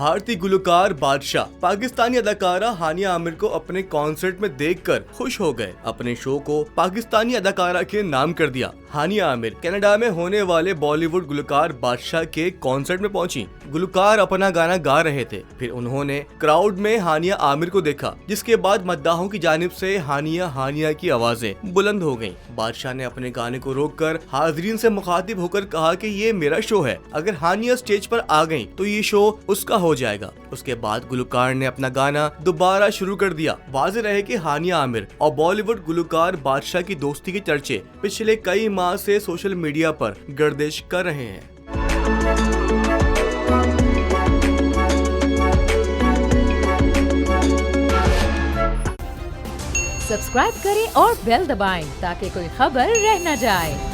भारतीय गुलकार बादशाह पाकिस्तानी अदाकारा हानिया आमिर को अपने कॉन्सर्ट में देखकर खुश हो गए। अपने शो को पाकिस्तानी अदाकारा के नाम कर दिया। हानिया आमिर कनाडा में होने वाले बॉलीवुड गुलकार बादशाह के कॉन्सर्ट में पहुंची। गुलकार अपना गाना गा रहे थे, फिर उन्होंने क्राउड में हानिया आमिर को देखा, जिसके बाद मद्दाहों की जानिब से हानिया की आवाजें बुलंद हो गईं। बादशाह ने अपने गाने को रोककर हाजरीन से मुखातिब होकर कहा कि ये मेरा शो है, अगर हानिया स्टेज पर आ गई तो ये शो उसका हो जाएगा। उसके बाद गुलकार ने अपना गाना दोबारा शुरू कर दिया। वाज़ेह रहे कि हानिया आमिर और बॉलीवुड गुलकार बादशाह की दोस्ती के चर्चे पिछले कई माह से सोशल मीडिया पर गर्दिश कर रहे हैं। सब्सक्राइब करें और बेल दबाएं ताकि कोई खबर रह न जाए।